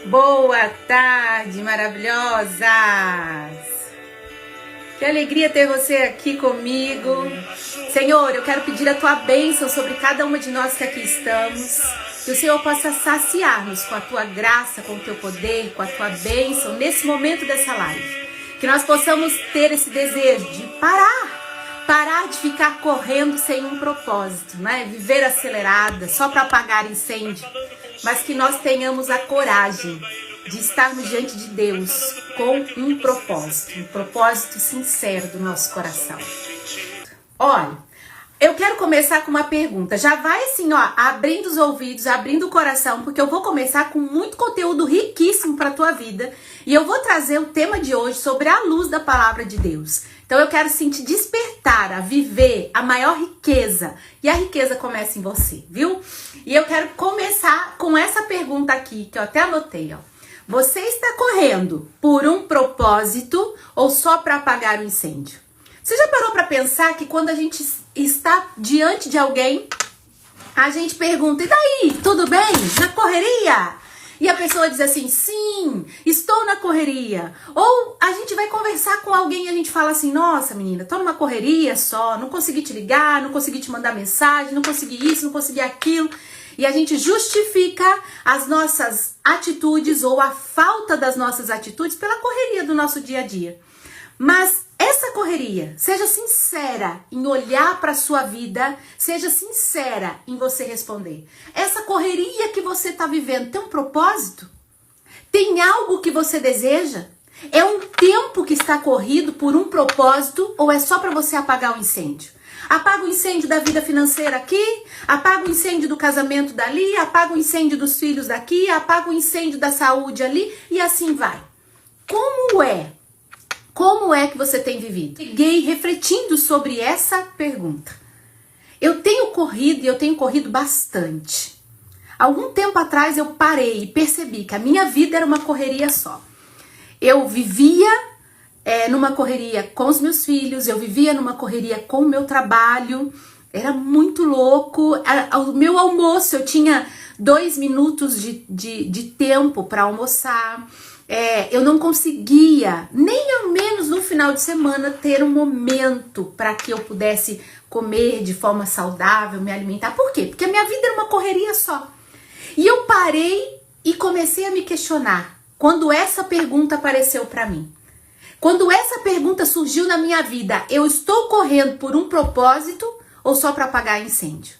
Boa tarde, maravilhosas! Que alegria ter você aqui comigo. Senhor, eu quero pedir a tua bênção sobre cada uma de nós que aqui estamos. Que o Senhor possa saciar-nos com a tua graça, com o teu poder, com a tua bênção nesse momento dessa live. Que nós possamos ter esse desejo de parar de ficar correndo sem um propósito, né? Viver acelerada, só para apagar incêndio. Mas que nós tenhamos a coragem de estarmos diante de Deus com um propósito sincero do nosso coração. Olha, eu quero começar com uma pergunta. Já vai assim, ó, abrindo os ouvidos, abrindo o coração, porque eu vou começar com muito conteúdo riquíssimo para a tua vida. E eu vou trazer o tema de hoje sobre a luz da palavra de Deus. Então eu quero sim te despertar a viver a maior riqueza. E a riqueza começa em você, viu? E eu quero começar com essa pergunta aqui, que eu até anotei, ó. Você está correndo por um propósito ou só para apagar o incêndio? Você já parou para pensar que quando a gente está diante de alguém, a gente pergunta, e daí, tudo bem? Na correria? E a pessoa diz assim, sim, estou na correria. Ou a gente vai conversar com alguém e a gente fala assim, nossa menina, tô numa correria só, não consegui te ligar, não consegui te mandar mensagem, não consegui isso, não consegui aquilo. E a gente justifica as nossas atitudes ou a falta das nossas atitudes pela correria do nosso dia a dia. Mas essa correria, seja sincera em olhar para a sua vida, seja sincera em você responder. Essa correria que você está vivendo tem um propósito? Tem algo que você deseja? É um tempo que está corrido por um propósito ou é só para você apagar o incêndio? Apaga o incêndio da vida financeira aqui, apaga o incêndio do casamento dali, apaga o incêndio dos filhos daqui, apaga o incêndio da saúde ali e assim vai. Como é que você tem vivido? Fiquei refletindo sobre essa pergunta. Eu tenho corrido bastante. Algum tempo atrás eu parei e percebi que a minha vida era uma correria só. Eu vivia numa correria com os meus filhos, eu vivia numa correria com o meu trabalho, era muito louco. O meu almoço, eu tinha 2 minutos de tempo para almoçar. Eu não conseguia, nem ao menos no final de semana, ter um momento para que eu pudesse comer de forma saudável, me alimentar. Por quê? Porque a minha vida era uma correria só. E eu parei e comecei a me questionar quando essa pergunta apareceu para mim. Quando essa pergunta surgiu na minha vida, eu estou correndo por um propósito ou só para apagar incêndio?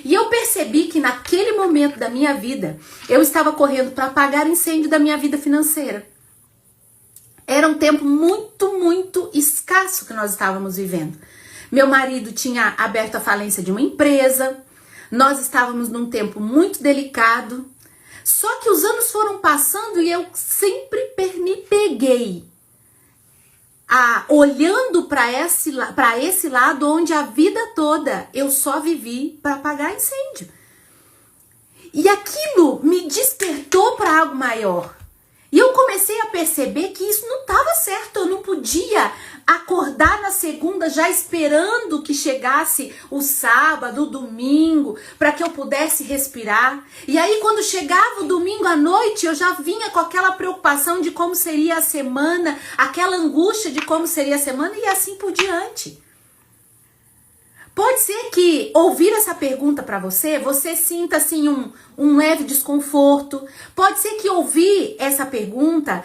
E eu percebi que naquele momento da minha vida, eu estava correndo para apagar incêndio da minha vida financeira. Era um tempo muito, muito escasso que nós estávamos vivendo. Meu marido tinha aberto a falência de uma empresa, nós estávamos num tempo muito delicado. Só que os anos foram passando e eu sempre me peguei olhando para esse lado onde a vida toda eu só vivi para apagar incêndio. E aquilo me despertou para algo maior. E eu comecei a perceber que isso não estava certo. Eu não podia acordar na segunda já esperando que chegasse o sábado, o domingo, para que eu pudesse respirar. E aí quando chegava o domingo à noite, eu já vinha com aquela preocupação de como seria a semana, aquela angústia de como seria a semana e assim por diante. Pode ser que ouvir essa pergunta para você sinta assim um leve desconforto. Pode ser que ouvir essa pergunta,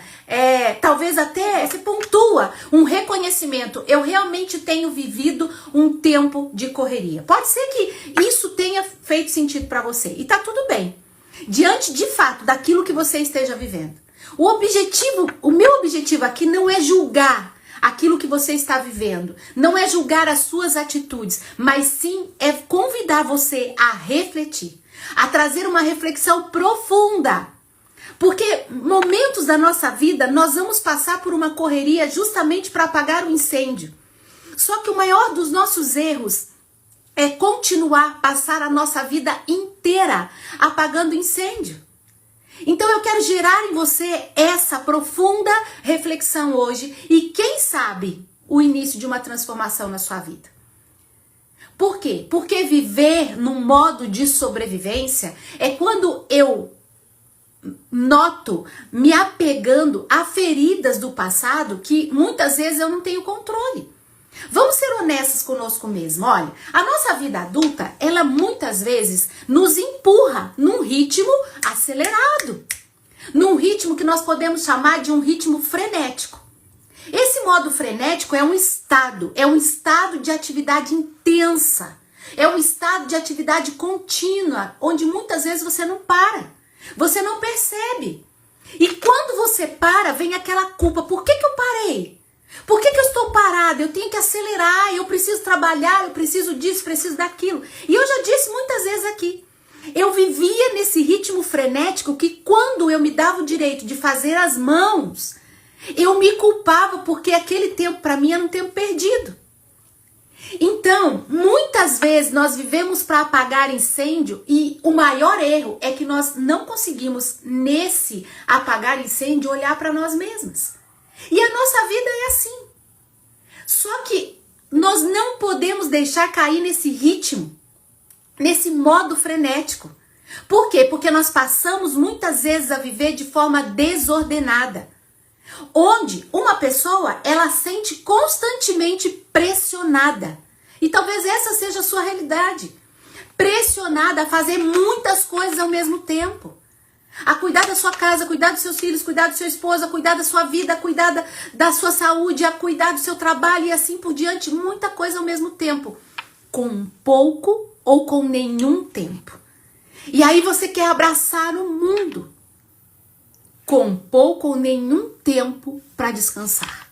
talvez até se pontua um reconhecimento. Eu realmente tenho vivido um tempo de correria. Pode ser que isso tenha feito sentido para você. E tá tudo bem. Diante de fato daquilo que você esteja vivendo. O meu objetivo aqui não é julgar aquilo que você está vivendo, não é julgar as suas atitudes, mas sim é convidar você a refletir, a trazer uma reflexão profunda. Porque momentos da nossa vida nós vamos passar por uma correria justamente para apagar o incêndio. Só que o maior dos nossos erros é continuar a passar a nossa vida inteira apagando incêndio. Então eu quero gerar em você essa profunda reflexão hoje e quem sabe o início de uma transformação na sua vida. Por quê? Porque viver num modo de sobrevivência é quando eu noto me apegando a feridas do passado que muitas vezes eu não tenho controle. Vamos ser honestos conosco mesmo. Olha, a nossa vida adulta, ela muitas vezes nos empurra num ritmo acelerado. Num ritmo que nós podemos chamar de um ritmo frenético. Esse modo frenético é um estado de atividade intensa. É um estado de atividade contínua, onde muitas vezes você não para. Você não percebe. E quando você para, vem aquela culpa. Por que eu parei? Por que eu estou parada? Eu tenho que acelerar, eu preciso trabalhar, eu preciso disso, preciso daquilo. E eu já disse muitas vezes aqui. Eu vivia nesse ritmo frenético que quando eu me dava o direito de fazer as mãos, eu me culpava porque aquele tempo para mim era um tempo perdido. Então, muitas vezes nós vivemos para apagar incêndio e o maior erro é que nós não conseguimos, nesse apagar incêndio, olhar para nós mesmas. E a nossa vida é assim. Só que nós não podemos deixar cair nesse ritmo, nesse modo frenético. Por quê? Porque nós passamos muitas vezes a viver de forma desordenada. Onde uma pessoa, ela sente constantemente pressionada. E talvez essa seja a sua realidade. Pressionada a fazer muitas coisas ao mesmo tempo. A cuidar da sua casa, cuidar dos seus filhos, cuidar do seu esposo, a cuidar da sua vida, a cuidar da sua saúde, a cuidar do seu trabalho e assim por diante. Muita coisa ao mesmo tempo. Com pouco ou com nenhum tempo. E aí você quer abraçar o mundo. Com pouco ou nenhum tempo para descansar.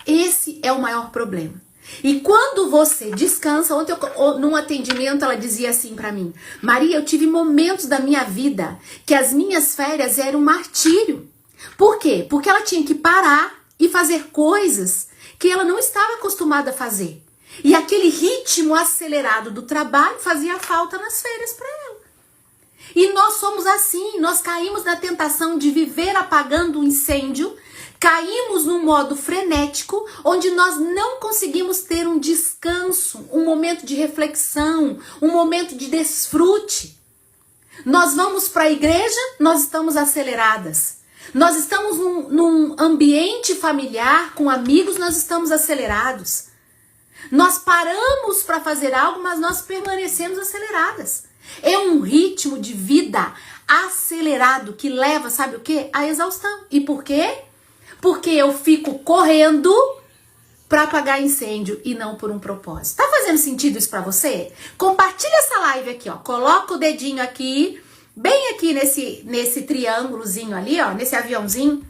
Esse é o maior problema. E quando você descansa, ontem num atendimento ela dizia assim para mim: Maria, eu tive momentos da minha vida que as minhas férias eram um martírio. Por quê? Porque ela tinha que parar e fazer coisas que ela não estava acostumada a fazer. E aquele ritmo acelerado do trabalho fazia falta nas férias para ela. E nós somos assim, nós caímos na tentação de viver apagando o incêndio, caímos num modo frenético, onde nós não conseguimos ter um descanso, um momento de reflexão, um momento de desfrute. Nós vamos para a igreja, nós estamos aceleradas. Nós estamos num ambiente familiar, com amigos, nós estamos acelerados. Nós paramos para fazer algo, mas nós permanecemos aceleradas. É um ritmo de vida acelerado que leva, sabe o quê? A exaustão. E por quê? Porque eu fico correndo para apagar incêndio e não por um propósito. Tá fazendo sentido isso para você? Compartilha essa live aqui, ó. Coloca o dedinho aqui, bem aqui nesse triângulozinho ali, ó, nesse aviãozinho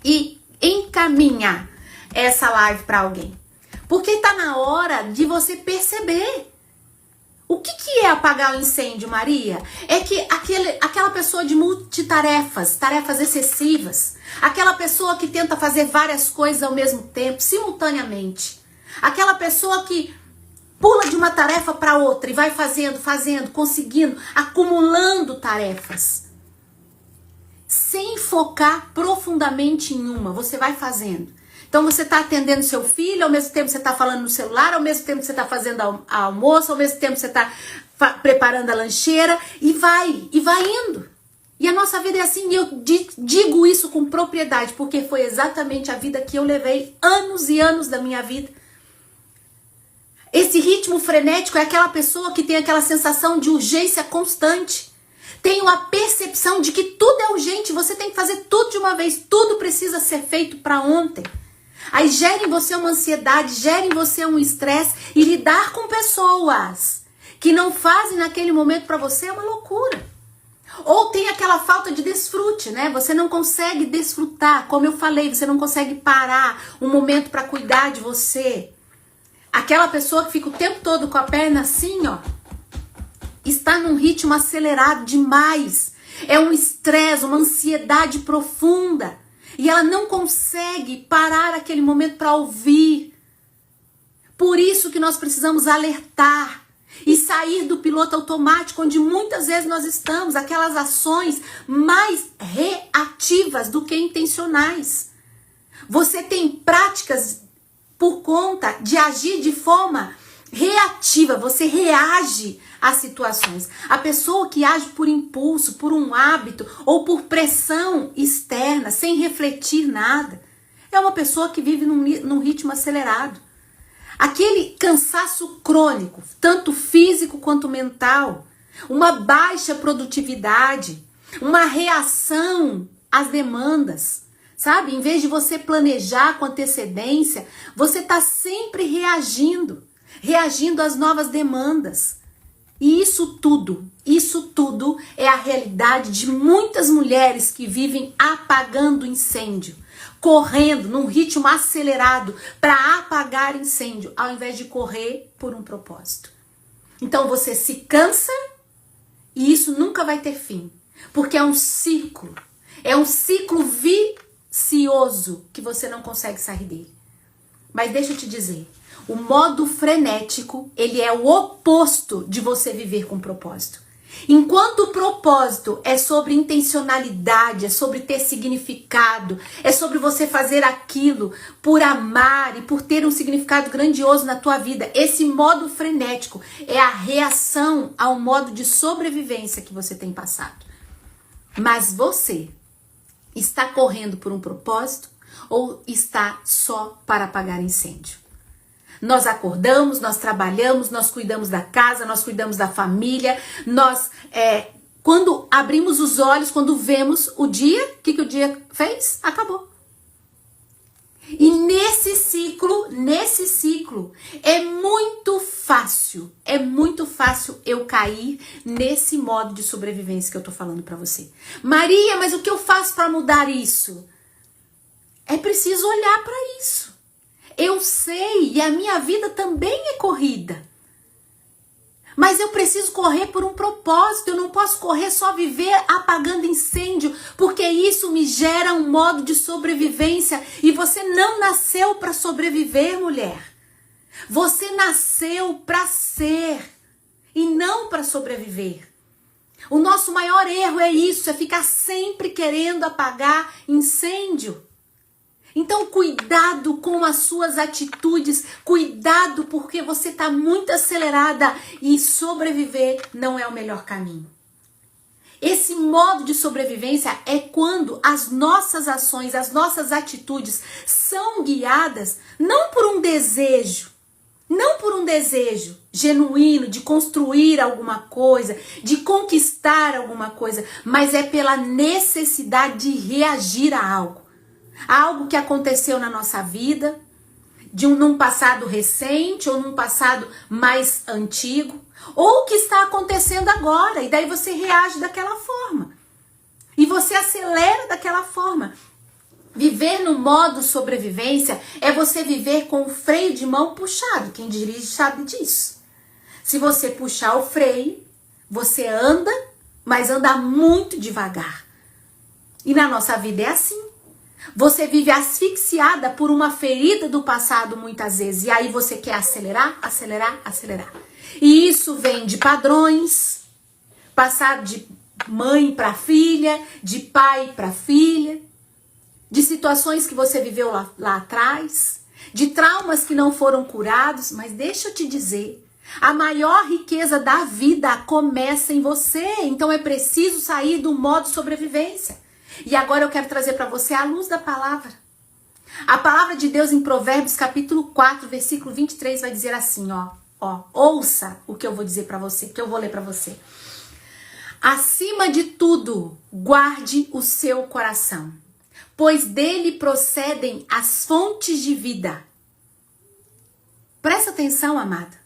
e encaminha essa live para alguém. Porque tá na hora de você perceber. O que é apagar o incêndio, Maria? É que aquela pessoa de multitarefas, tarefas excessivas, aquela pessoa que tenta fazer várias coisas ao mesmo tempo, simultaneamente, aquela pessoa que pula de uma tarefa para outra e vai fazendo, conseguindo, acumulando tarefas, sem focar profundamente em uma, você vai fazendo. Então você está atendendo seu filho, ao mesmo tempo você está falando no celular, ao mesmo tempo você está fazendo almoço, ao mesmo tempo você está preparando a lancheira e vai indo. E a nossa vida é assim, e eu digo isso com propriedade, porque foi exatamente a vida que eu levei anos e anos da minha vida. Esse ritmo frenético é aquela pessoa que tem aquela sensação de urgência constante. Tem uma percepção de que tudo é urgente, você tem que fazer tudo de uma vez, tudo precisa ser feito para ontem. Aí gera em você uma ansiedade, gera em você um estresse, e lidar com pessoas que não fazem naquele momento para você é uma loucura. Ou tem aquela falta de desfrute, né? Você não consegue desfrutar, como eu falei, você não consegue parar um momento para cuidar de você. Aquela pessoa que fica o tempo todo com a perna assim, ó, está num ritmo acelerado demais. É um estresse, uma ansiedade profunda. E ela não consegue parar aquele momento para ouvir. Por isso que nós precisamos alertar e sair do piloto automático, onde muitas vezes nós estamos, aquelas ações mais reativas do que intencionais. Você tem práticas por conta de agir de forma reativa, você reage às situações. A pessoa que age por impulso, por um hábito ou por pressão externa, sem refletir nada, é uma pessoa que vive num ritmo acelerado. Aquele cansaço crônico, tanto físico quanto mental, uma baixa produtividade, uma reação às demandas, sabe? Em vez de você planejar com antecedência, você está sempre reagindo às novas demandas. E isso tudo é a realidade de muitas mulheres que vivem apagando incêndio, correndo num ritmo acelerado para apagar incêndio, ao invés de correr por um propósito. Então você se cansa e isso nunca vai ter fim, porque é um ciclo vicioso que você não consegue sair dele. Mas deixa eu te dizer, o modo frenético, ele é o oposto de você viver com propósito. Enquanto o propósito é sobre intencionalidade, é sobre ter significado, é sobre você fazer aquilo por amar e por ter um significado grandioso na tua vida, esse modo frenético é a reação ao modo de sobrevivência que você tem passado. Mas você está correndo por um propósito ou está só para apagar incêndio? Nós acordamos, nós trabalhamos, nós cuidamos da casa, nós cuidamos da família, quando abrimos os olhos, quando vemos o dia, o que o dia fez? Acabou. E nesse ciclo, é muito fácil eu cair nesse modo de sobrevivência que eu tô falando pra você. Maria, mas o que eu faço para mudar isso? É preciso olhar para isso. Eu sei, e a minha vida também é corrida. Mas eu preciso correr por um propósito, eu não posso correr só viver apagando incêndio, porque isso me gera um modo de sobrevivência e você não nasceu para sobreviver, mulher. Você nasceu para ser e não para sobreviver. O nosso maior erro é isso, é ficar sempre querendo apagar incêndio. Então, cuidado com as suas atitudes, cuidado porque você está muito acelerada e sobreviver não é o melhor caminho. Esse modo de sobrevivência é quando as nossas ações, as nossas atitudes são guiadas não por um desejo genuíno de construir alguma coisa, de conquistar alguma coisa, mas é pela necessidade de reagir a algo. Algo que aconteceu na nossa vida, num passado recente ou num passado mais antigo, ou que está acontecendo agora, e daí você reage daquela forma. E você acelera daquela forma. Viver no modo sobrevivência é você viver com o freio de mão puxado. Quem dirige sabe disso. Se você puxar o freio, você anda, mas anda muito devagar. E na nossa vida é assim. Você vive asfixiada por uma ferida do passado muitas vezes. E aí você quer acelerar. E isso vem de padrões, passado de mãe para filha, de pai para filha, de situações que você viveu lá atrás, de traumas que não foram curados. Mas deixa eu te dizer, a maior riqueza da vida começa em você. Então é preciso sair do modo sobrevivência. E agora eu quero trazer para você a luz da palavra. A palavra de Deus em Provérbios capítulo 4, versículo 23 vai dizer assim, ouça o que eu vou dizer para você, que eu vou ler para você. Acima de tudo, guarde o seu coração, pois dele procedem as fontes de vida. Presta atenção, amada.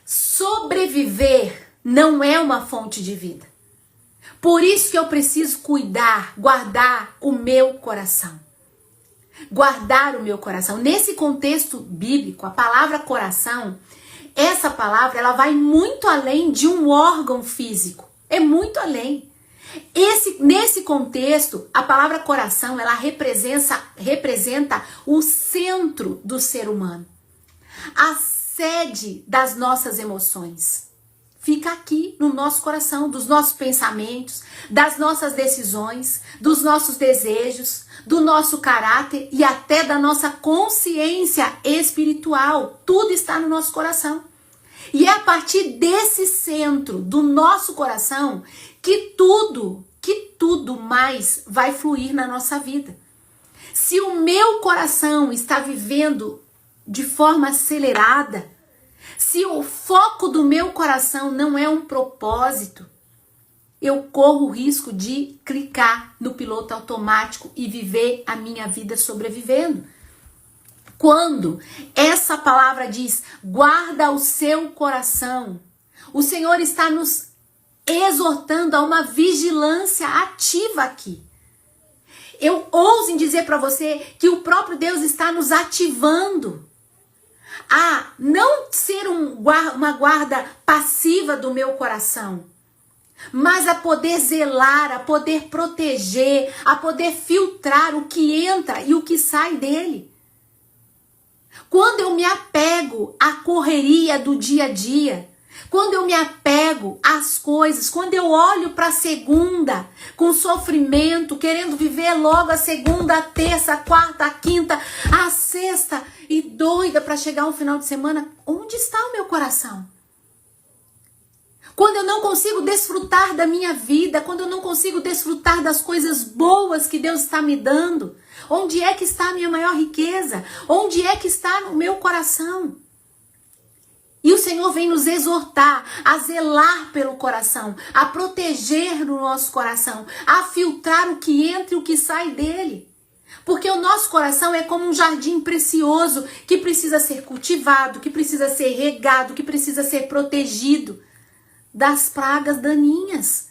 Sobreviver não é uma fonte de vida. Por isso que eu preciso guardar o meu coração. Guardar o meu coração. Nesse contexto bíblico, a palavra coração, essa palavra, ela vai muito além de um órgão físico. É muito além. Nesse contexto, a palavra coração, ela representa o centro do ser humano. A sede das nossas emoções. fica aqui no nosso coração, dos nossos pensamentos, das nossas decisões, dos nossos desejos, do nosso caráter e até da nossa consciência espiritual. Tudo está no nosso coração. E é a partir desse centro do nosso coração que tudo mais vai fluir na nossa vida. Se o meu coração está vivendo de forma acelerada, se o foco do meu coração não é um propósito, eu corro o risco de clicar no piloto automático e viver a minha vida sobrevivendo. Quando essa palavra diz, guarda o seu coração, o Senhor está nos exortando a uma vigilância ativa aqui. Eu ouso em dizer para você que o próprio Deus está nos ativando a não ser uma guarda passiva do meu coração, mas a poder zelar, a poder proteger, a poder filtrar o que entra e o que sai dele. Quando eu me apego à correria do dia a dia, quando eu me apego às coisas, quando eu olho para a segunda com sofrimento, querendo viver logo a segunda, a terça, a quarta, a quinta, a sexta e doida para chegar um final de semana, onde está o meu coração? Quando eu não consigo desfrutar da minha vida, quando eu não consigo desfrutar das coisas boas que Deus está me dando, onde é que está a minha maior riqueza? Onde é que está o meu coração? E o Senhor vem nos exortar a zelar pelo coração, a proteger o nosso coração, a filtrar o que entra e o que sai dele. Porque o nosso coração é como um jardim precioso que precisa ser cultivado, que precisa ser regado, que precisa ser protegido das pragas daninhas.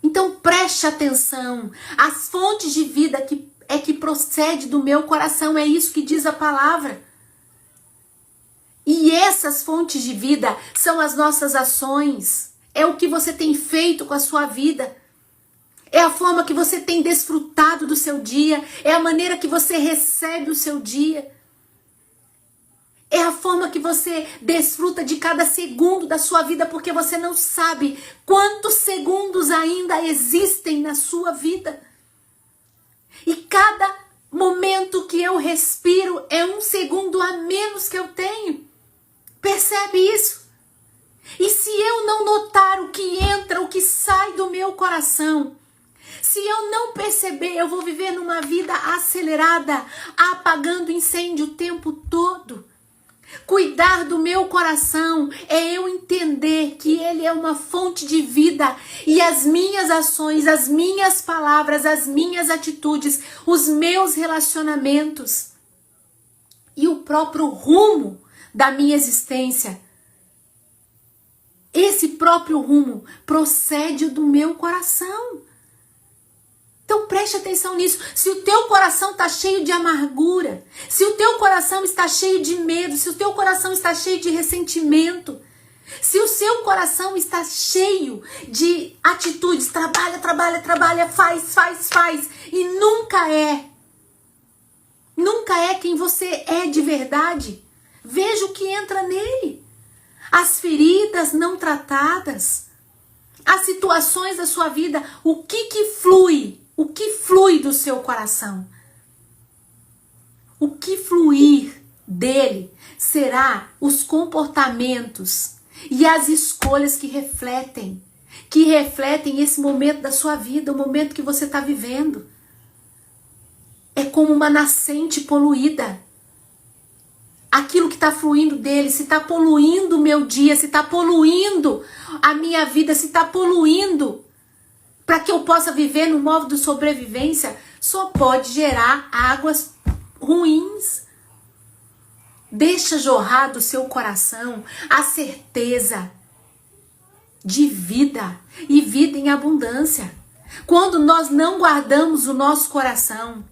Então preste atenção, as fontes de vida que procede do meu coração, é isso que diz a palavra. E essas fontes de vida são as nossas ações, é o que você tem feito com a sua vida, é a forma que você tem desfrutado do seu dia, é a maneira que você recebe o seu dia, é a forma que você desfruta de cada segundo da sua vida, porque você não sabe quantos segundos ainda existem na sua vida. E cada momento que eu respiro é um segundo a menos que eu tenho. Percebe isso? E se eu não notar o que entra, o que sai do meu coração, se eu não perceber, eu vou viver numa vida acelerada, apagando incêndio o tempo todo. Cuidar do meu coração é eu entender que ele é uma fonte de vida e as minhas ações, as minhas palavras, as minhas atitudes, os meus relacionamentos e o próprio rumo da minha existência, esse próprio rumo procede do meu coração. Então preste atenção nisso. Se o teu coração está cheio de amargura, se o teu coração está cheio de medo, se o teu coração está cheio de ressentimento, se o seu coração está cheio de atitudes, trabalha, faz, e nunca é quem você é de verdade, veja o que entra nele. As feridas não tratadas, as situações da sua vida, o que flui do seu coração. O que fluir dele será os comportamentos e as escolhas que refletem esse momento da sua vida, o momento que você está vivendo. É como uma nascente poluída. Aquilo que está fluindo dele, se está poluindo o meu dia, se está poluindo a minha vida, se está poluindo para que eu possa viver no modo de sobrevivência, só pode gerar águas ruins. Deixa jorrar do seu coração a certeza de vida e vida em abundância. Quando nós não guardamos o nosso coração,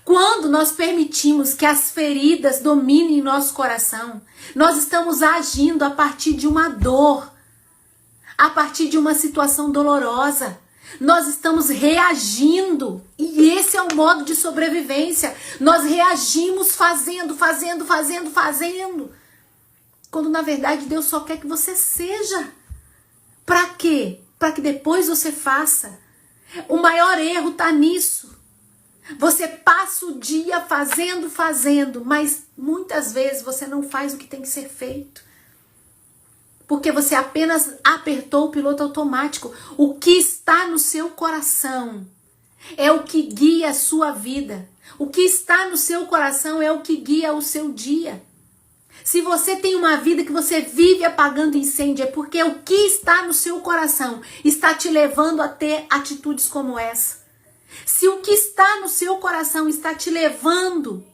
quando nós permitimos que as feridas dominem nosso coração, nós estamos agindo a partir de uma dor, a partir de uma situação dolorosa. Nós estamos reagindo, e esse é o modo de sobrevivência. Nós reagimos fazendo. quando na verdade Deus só quer que você seja. Para quê? Para que depois você faça. O maior erro está nisso. Você passa o dia fazendo, mas muitas vezes você não faz o que tem que ser feito. Porque você apenas apertou o piloto automático. O que está no seu coração é o que guia a sua vida. O que está no seu coração é o que guia o seu dia. Se você tem uma vida que você vive apagando incêndio, é porque o que está no seu coração está te levando a ter atitudes como essa. Se o que está no seu coração está te levando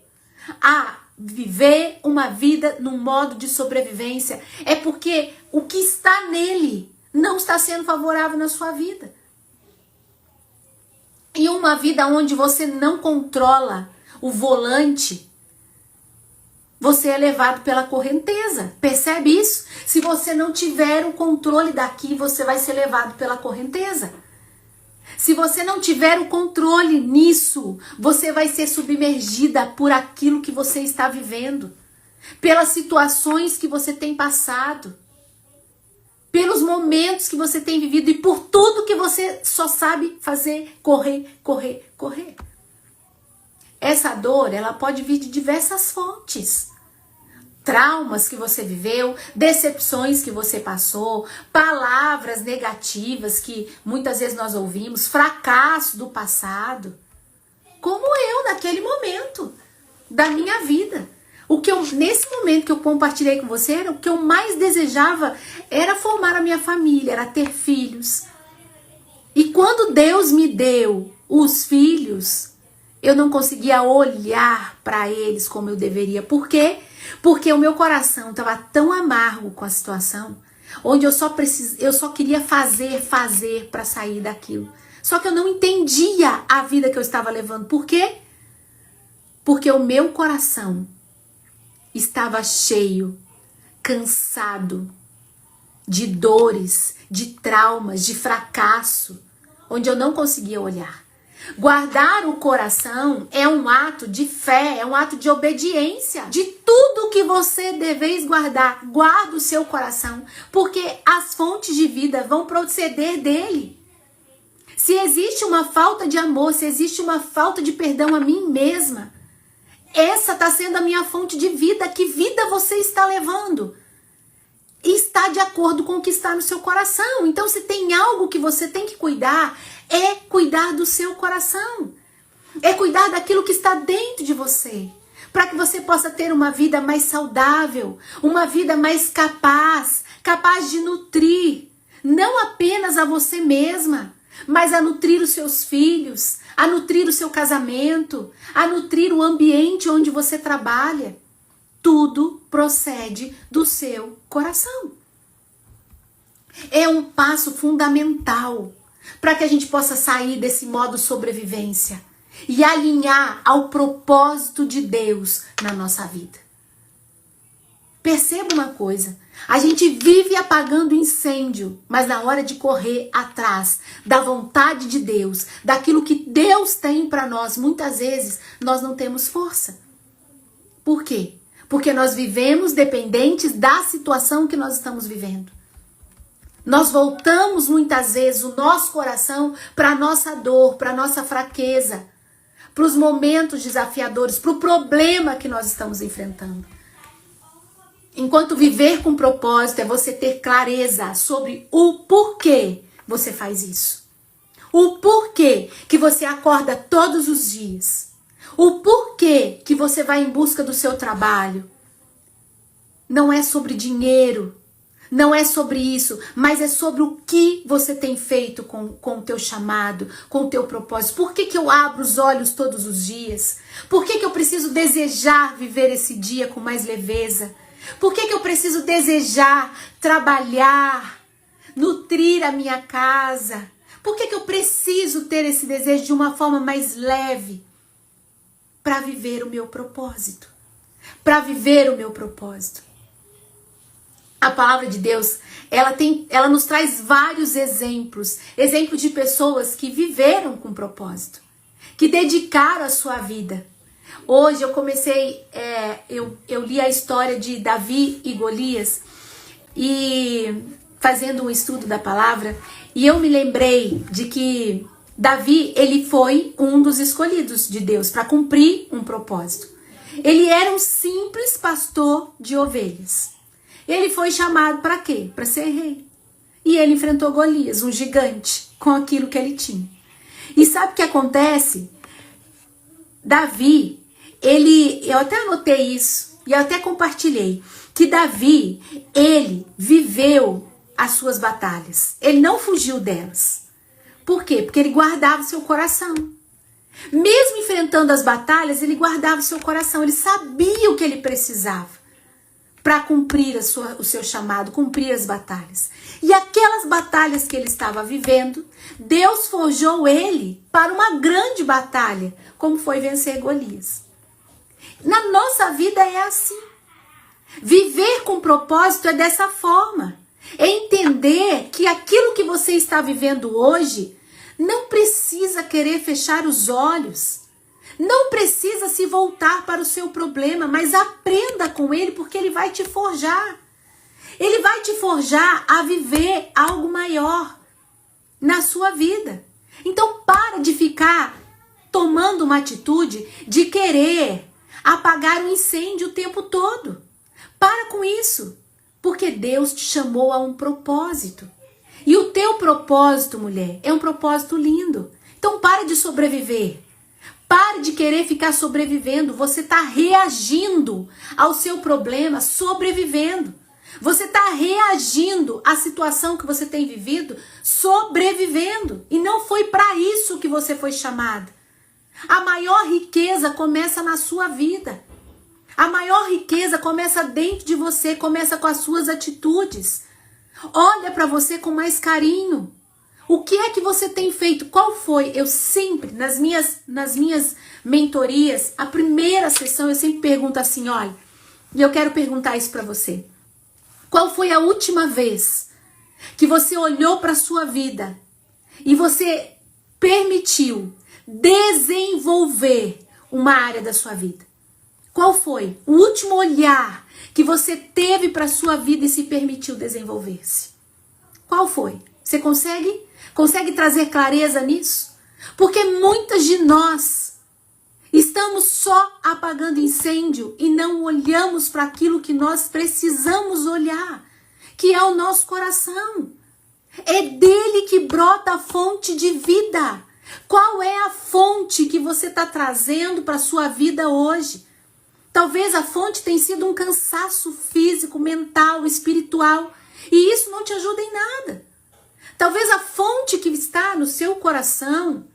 a viver uma vida num modo de sobrevivência, é porque o que está nele não está sendo favorável na sua vida. E uma vida onde você não controla o volante, você é levado pela correnteza. Percebe isso? Se você não tiver o controle daqui, você vai ser levado pela correnteza. Se você não tiver o controle nisso, você vai ser submergida por aquilo que você está vivendo, pelas situações que você tem passado, pelos momentos que você tem vivido e por tudo que você só sabe fazer, correr. Essa dor, ela pode vir de diversas fontes. Traumas que você viveu, decepções que você passou, palavras negativas que muitas vezes nós ouvimos, fracasso do passado. Como eu, naquele momento da minha vida. Nesse momento que eu compartilhei com você, o que eu mais desejava era formar a minha família, era ter filhos. E quando Deus me deu os filhos, eu não conseguia olhar para eles como eu deveria. Por quê? Porque o meu coração estava tão amargo com a situação, onde eu só queria fazer para sair daquilo. Só que eu não entendia a vida que eu estava levando. Por quê? Porque o meu coração estava cheio, cansado de dores, de traumas, de fracasso, onde eu não conseguia olhar. Guardar o coração é um ato de fé, é um ato de obediência. De tudo que você deveis guardar, guarda o seu coração, porque as fontes de vida vão proceder dele. Se existe uma falta de amor, se existe uma falta de perdão a mim mesma, essa está sendo a minha fonte de vida. Que vida você está levando? Está de acordo com o que está no seu coração. Então, se tem algo que você tem que cuidar, é cuidar do seu coração. É cuidar daquilo que está dentro de você. Para que você possa ter uma vida mais saudável, uma vida mais capaz de nutrir, não apenas a você mesma, mas a nutrir os seus filhos, a nutrir o seu casamento, a nutrir o ambiente onde você trabalha. Tudo procede do seu coração. É um passo fundamental para que a gente possa sair desse modo sobrevivência e alinhar ao propósito de Deus na nossa vida. Perceba uma coisa, a gente vive apagando incêndio, mas na hora de correr atrás da vontade de Deus, daquilo que Deus tem para nós, muitas vezes nós não temos força. Por quê? Porque nós vivemos dependentes da situação que nós estamos vivendo. Nós voltamos muitas vezes o nosso coração para a nossa dor, para a nossa fraqueza, para os momentos desafiadores, para o problema que nós estamos enfrentando. Enquanto viver com propósito é você ter clareza sobre o porquê você faz isso. O porquê que você acorda todos os dias. O porquê que você vai em busca do seu trabalho. Não é sobre dinheiro, não é sobre isso, mas é sobre o que você tem feito com o teu chamado, com o teu propósito. Por que eu abro os olhos todos os dias? Por que eu preciso desejar viver esse dia com mais leveza? Por que eu preciso desejar trabalhar, nutrir a minha casa? Por que eu preciso ter esse desejo de uma forma mais leve? Para viver o meu propósito. Para viver o meu propósito. A palavra de Deus, ela nos traz vários exemplos. Exemplos de pessoas que viveram com propósito. Que dedicaram a sua vida. Hoje eu comecei, eu li a história de Davi e Golias, e fazendo um estudo da palavra, e eu me lembrei de que Davi, ele foi um dos escolhidos de Deus para cumprir um propósito. Ele era um simples pastor de ovelhas. Ele foi chamado para quê? Para ser rei. E ele enfrentou Golias, um gigante, com aquilo que ele tinha. E sabe o que acontece? Davi, eu até anotei isso, e eu até compartilhei, que Davi, ele viveu as suas batalhas. Ele não fugiu delas. Por quê? Porque ele guardava o seu coração. Mesmo enfrentando as batalhas, ele guardava o seu coração. Ele sabia o que ele precisava para cumprir o seu chamado, cumprir as batalhas. E aquelas batalhas que ele estava vivendo, Deus forjou ele para uma grande batalha, como foi vencer Golias. Na nossa vida é assim. Viver com propósito é dessa forma. É entender que aquilo que você está vivendo hoje não precisa querer fechar os olhos. Não precisa se voltar para o seu problema, mas aprenda com ele, porque ele vai te forjar. Ele vai te forjar a viver algo maior na sua vida. Então para de ficar tomando uma atitude de querer apagar o incêndio o tempo todo. Para com isso, porque Deus te chamou a um propósito. E o teu propósito, mulher, é um propósito lindo. Então para de sobreviver. Pare de querer ficar sobrevivendo. Você está reagindo ao seu problema, sobrevivendo. Você está reagindo à situação que você tem vivido, sobrevivendo. E não foi para isso que você foi chamado. A maior riqueza começa na sua vida. A maior riqueza começa dentro de você, começa com as suas atitudes. Olha para você com mais carinho. O que é que você tem feito? Qual foi? Eu sempre, nas minhas mentorias, a primeira sessão, eu sempre pergunto assim, olha, e eu quero perguntar isso para você. Qual foi a última vez que você olhou para a sua vida e você permitiu desenvolver uma área da sua vida? Qual foi o último olhar que você teve para a sua vida e se permitiu desenvolver-se? Qual foi? Você consegue trazer clareza nisso? Porque muitas de nós estamos só apagando incêndio e não olhamos para aquilo que nós precisamos olhar, que é o nosso coração. É dele que brota a fonte de vida. Qual é a fonte que você está trazendo para a sua vida hoje? Talvez a fonte tenha sido um cansaço físico, mental, espiritual, e isso não te ajuda em nada. Talvez a fonte que está no seu coração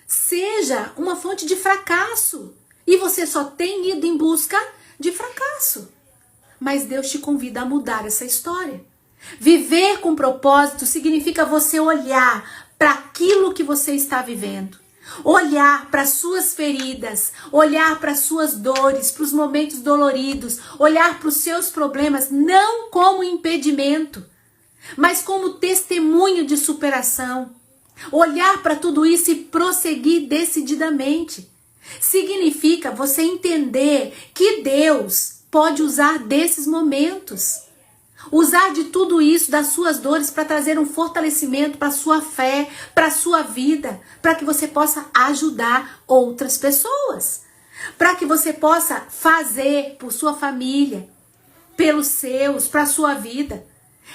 seja uma fonte de fracasso, e você só tem ido em busca de fracasso. Mas Deus te convida a mudar essa história. Viver com propósito significa você olhar para aquilo que você está vivendo. Olhar para as suas feridas, olhar para as suas dores, para os momentos doloridos, olhar para os seus problemas, não como impedimento, mas como testemunho de superação. Olhar para tudo isso e prosseguir decididamente. Significa você entender que Deus pode usar desses momentos. Usar de tudo isso, das suas dores, para trazer um fortalecimento para a sua fé, para a sua vida, para que você possa ajudar outras pessoas. Para que você possa fazer por sua família, pelos seus, para a sua vida.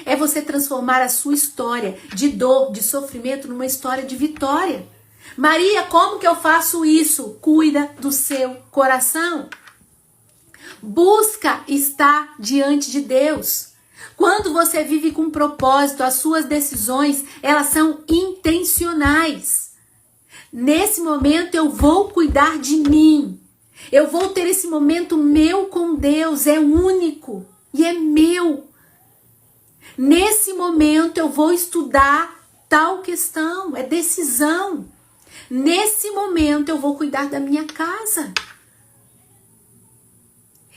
É você transformar a sua história de dor, de sofrimento, numa história de vitória. Maria, como que eu faço isso? Cuida do seu coração. Busca estar diante de Deus. Quando você vive com propósito, as suas decisões, elas são intencionais. Nesse momento eu vou cuidar de mim. Eu vou ter esse momento meu com Deus, é único e é meu. Nesse momento eu vou estudar tal questão, é decisão. Nesse momento eu vou cuidar da minha casa.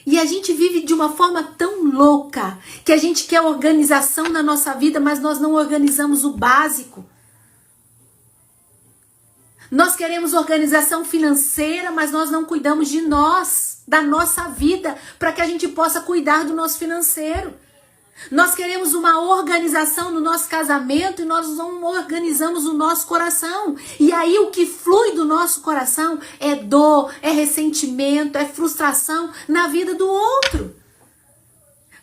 E a gente vive de uma forma tão louca que a gente quer organização na nossa vida, mas nós não organizamos o básico. Nós queremos organização financeira, mas nós não cuidamos de nós, da nossa vida, para que a gente possa cuidar do nosso financeiro. Nós queremos uma organização no nosso casamento e nós não organizamos o nosso coração. E aí o que flui do nosso coração é dor, é ressentimento, é frustração na vida do outro.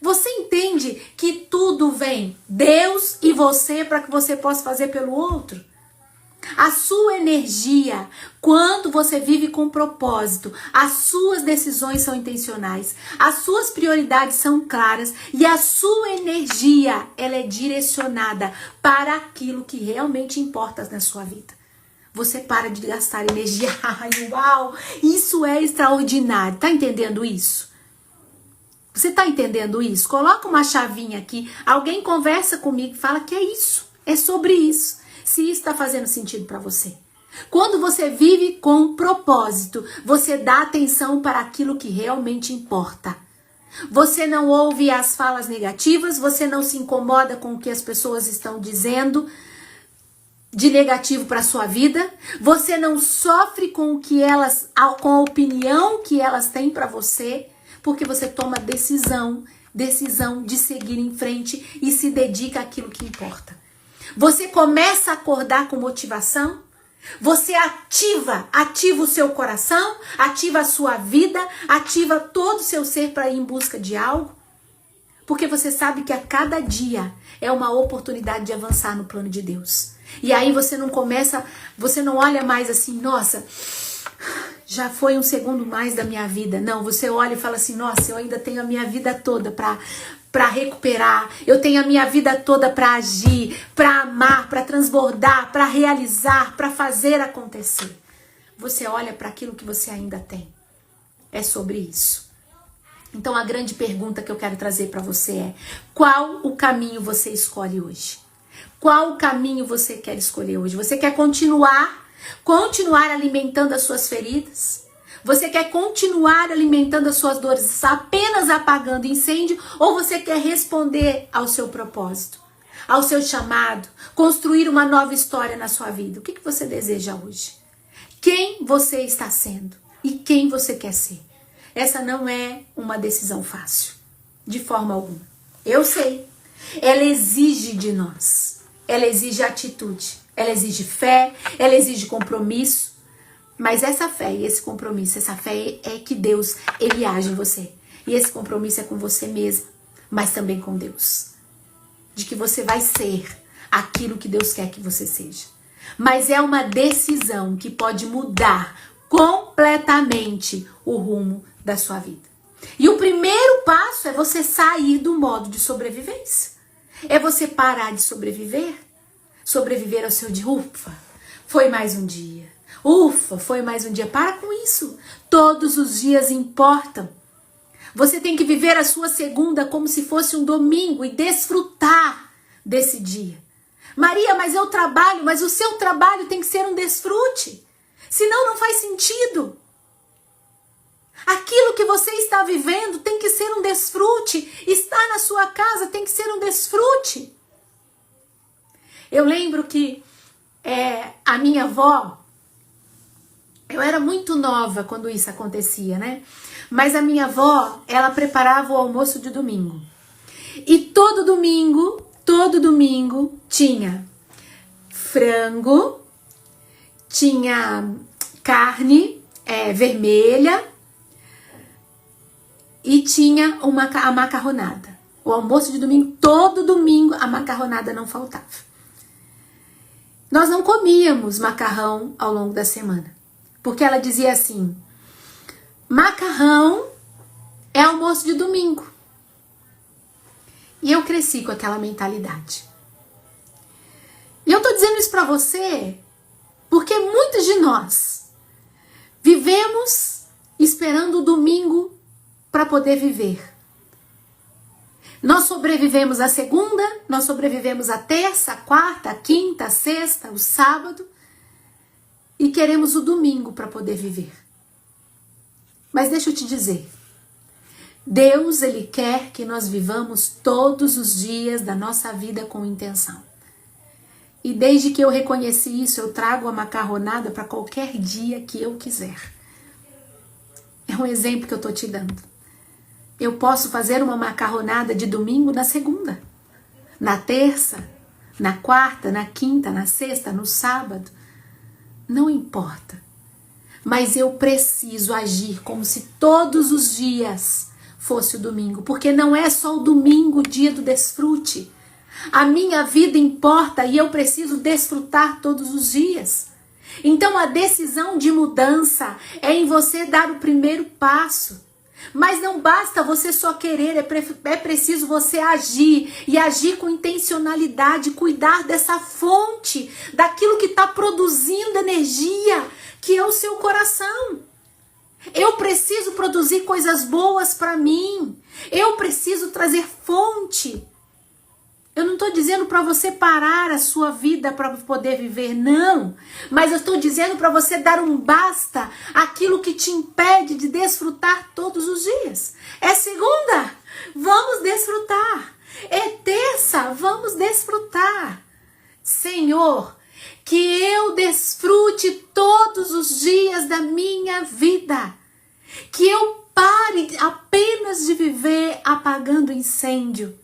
Você entende que tudo vem Deus e você para que você possa fazer pelo outro? A sua energia, quando você vive com propósito, as suas decisões são intencionais, as suas prioridades são claras e a sua energia, ela é direcionada para aquilo que realmente importa na sua vida. Você para de gastar energia. Ai, uau! Isso é extraordinário. Tá entendendo isso? Você tá entendendo isso? Coloca uma chavinha aqui. Alguém conversa comigo e fala que é isso. É sobre isso. Se isso está fazendo sentido para você. Quando você vive com propósito, você dá atenção para aquilo que realmente importa. Você não ouve as falas negativas, você não se incomoda com o que as pessoas estão dizendo de negativo para sua vida, você não sofre com o que elas, com a opinião que elas têm para você, porque você toma decisão de seguir em frente e se dedica àquilo que importa. Você começa a acordar com motivação, você ativa o seu coração, ativa a sua vida, ativa todo o seu ser para ir em busca de algo, porque você sabe que a cada dia é uma oportunidade de avançar no plano de Deus. E aí você não olha mais assim, nossa, já foi um segundo mais da minha vida. Não, você olha e fala assim, nossa, eu ainda tenho a minha vida toda para recuperar, eu tenho a minha vida toda para agir, para amar, para transbordar, para realizar, para fazer acontecer. Você olha para aquilo que você ainda tem. É sobre isso. Então a grande pergunta que eu quero trazer para você é: qual o caminho você escolhe hoje? Qual o caminho você quer escolher hoje? Você quer continuar alimentando as suas feridas? Você quer continuar alimentando as suas dores, apenas apagando incêndio? Ou você quer responder ao seu propósito, ao seu chamado, construir uma nova história na sua vida? O que você deseja hoje? Quem você está sendo e quem você quer ser? Essa não é uma decisão fácil, de forma alguma. Eu sei. Ela exige de nós. Ela exige atitude. Ela exige fé. Ela exige compromisso. Mas essa fé e esse compromisso, essa fé é que Deus, Ele age em você. E esse compromisso é com você mesmo, mas também com Deus. De que você vai ser aquilo que Deus quer que você seja. Mas é uma decisão que pode mudar completamente o rumo da sua vida. E o primeiro passo é você sair do modo de sobrevivência. É você parar de sobreviver. Sobreviver ao seu dia. Ufa, foi mais um dia. Ufa, foi mais um dia. Para com isso. Todos os dias importam. Você tem que viver a sua segunda como se fosse um domingo e desfrutar desse dia. Maria, mas eu trabalho, mas o seu trabalho tem que ser um desfrute. Senão não faz sentido. Aquilo que você está vivendo tem que ser um desfrute. Estar na sua casa tem que ser um desfrute. Eu lembro que a minha avó, eu era muito nova quando isso acontecia, né? Mas a minha avó, ela preparava o almoço de domingo. E todo domingo tinha frango, tinha carne vermelha e tinha a macarronada. O almoço de domingo, todo domingo, a macarronada não faltava. Nós não comíamos macarrão ao longo da semana. Porque ela dizia assim: macarrão é almoço de domingo. E eu cresci com aquela mentalidade. E eu tô dizendo isso pra você porque muitos de nós vivemos esperando o domingo para poder viver. Nós sobrevivemos a segunda, nós sobrevivemos a terça, a quarta, a quinta, a sexta, o sábado. E queremos o domingo para poder viver. Mas deixa eu te dizer. Deus, Ele quer que nós vivamos todos os dias da nossa vida com intenção. E desde que eu reconheci isso, eu trago a macarronada para qualquer dia que eu quiser. É um exemplo que eu tô te dando. Eu posso fazer uma macarronada de domingo na segunda, na terça, na quarta, na quinta, na sexta, no sábado. Não importa. Mas eu preciso agir como se todos os dias fosse o domingo. Porque não é só o domingo o dia do desfrute. A minha vida importa e eu preciso desfrutar todos os dias. Então a decisão de mudança é em você dar o primeiro passo. Mas não basta você só querer, é preciso você agir e agir com intencionalidade, cuidar dessa fonte, daquilo que está produzindo energia, que é o seu coração. Eu preciso produzir coisas boas para mim, eu preciso trazer fonte. Eu não estou dizendo para você parar a sua vida para poder viver, não. Mas eu estou dizendo para você dar um basta àquilo que te impede de desfrutar todos os dias. É segunda, vamos desfrutar. É terça, vamos desfrutar. Senhor, que eu desfrute todos os dias da minha vida. Que eu pare apenas de viver apagando incêndio.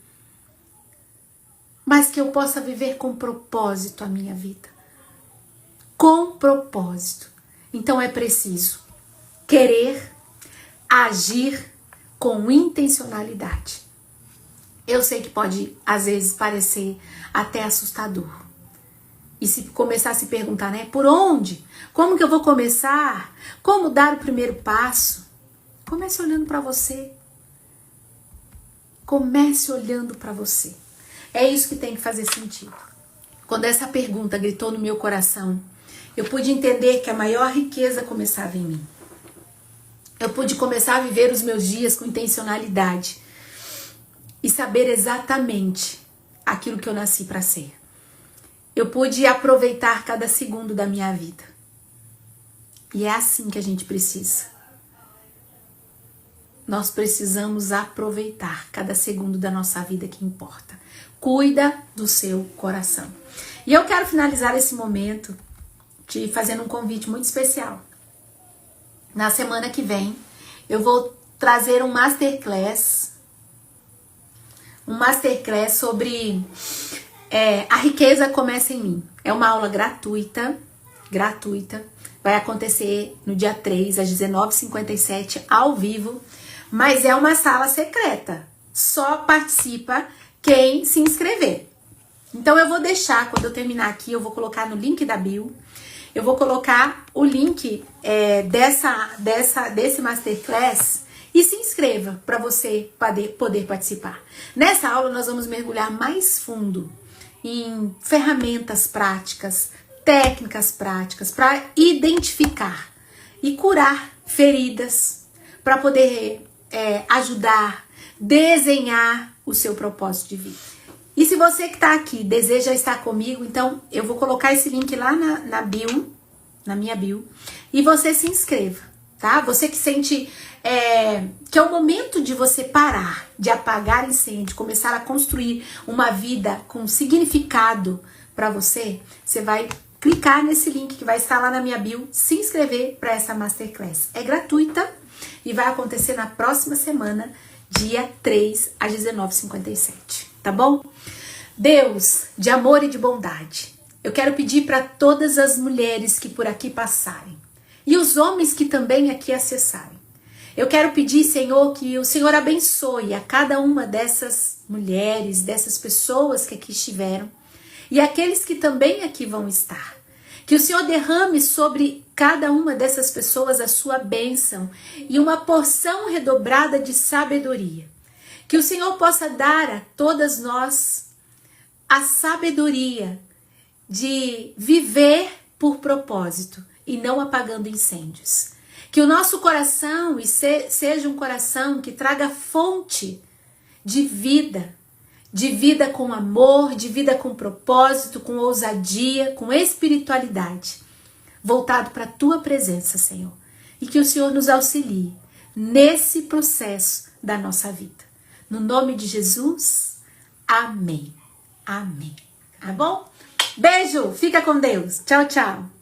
Mas que eu possa viver com propósito a minha vida. Com propósito. Então é preciso querer agir com intencionalidade. Eu sei que pode, às vezes, parecer até assustador. E se começar a se perguntar, né? Por onde? Como que eu vou começar? Como dar o primeiro passo? Comece olhando para você. Comece olhando para você. É isso que tem que fazer sentido. Quando essa pergunta gritou no meu coração, eu pude entender que a maior riqueza começava em mim. Eu pude começar a viver os meus dias com intencionalidade e saber exatamente aquilo que eu nasci para ser. Eu pude aproveitar cada segundo da minha vida. E é assim que a gente precisa. Nós precisamos aproveitar cada segundo da nossa vida que importa. Cuida do seu coração. E eu quero finalizar esse momento te fazendo um convite muito especial. Na semana que vem, eu vou trazer um masterclass sobre a riqueza começa em mim. É uma aula gratuita. Vai acontecer no dia 3, às 19h57, ao vivo. Mas é uma sala secreta. Só participa quem se inscrever. Então eu vou deixar, quando eu terminar aqui, eu vou colocar no link da bio, eu vou colocar o link desse masterclass e se inscreva para você poder participar. Nessa aula nós vamos mergulhar mais fundo em ferramentas práticas, técnicas práticas para identificar e curar feridas, para poder ajudar, desenhar o seu propósito de vida. E se você que está aqui deseja estar comigo, então eu vou colocar esse link lá na bio, na minha bio, e você se inscreva, tá? Você que sente que é o momento de você parar, de apagar incêndio, começar a construir uma vida com significado para você, você vai clicar nesse link que vai estar lá na minha bio, se inscrever para essa masterclass. É gratuita e vai acontecer na próxima semana, dia 3, às 19h57, tá bom? Deus, de amor e de bondade, eu quero pedir para todas as mulheres que por aqui passarem e os homens que também aqui acessarem. Eu quero pedir, Senhor, que o Senhor abençoe a cada uma dessas mulheres, dessas pessoas que aqui estiveram e aqueles que também aqui vão estar. Que o Senhor derrame sobre cada uma dessas pessoas a sua bênção e uma porção redobrada de sabedoria. Que o Senhor possa dar a todas nós a sabedoria de viver por propósito e não apagando incêndios. Que o nosso coração seja um coração que traga fonte de vida com amor, de vida com propósito, com ousadia, com espiritualidade, voltado para a tua presença, Senhor. E que o Senhor nos auxilie nesse processo da nossa vida. No nome de Jesus, amém. Amém. Tá bom? Beijo, fica com Deus. Tchau, tchau.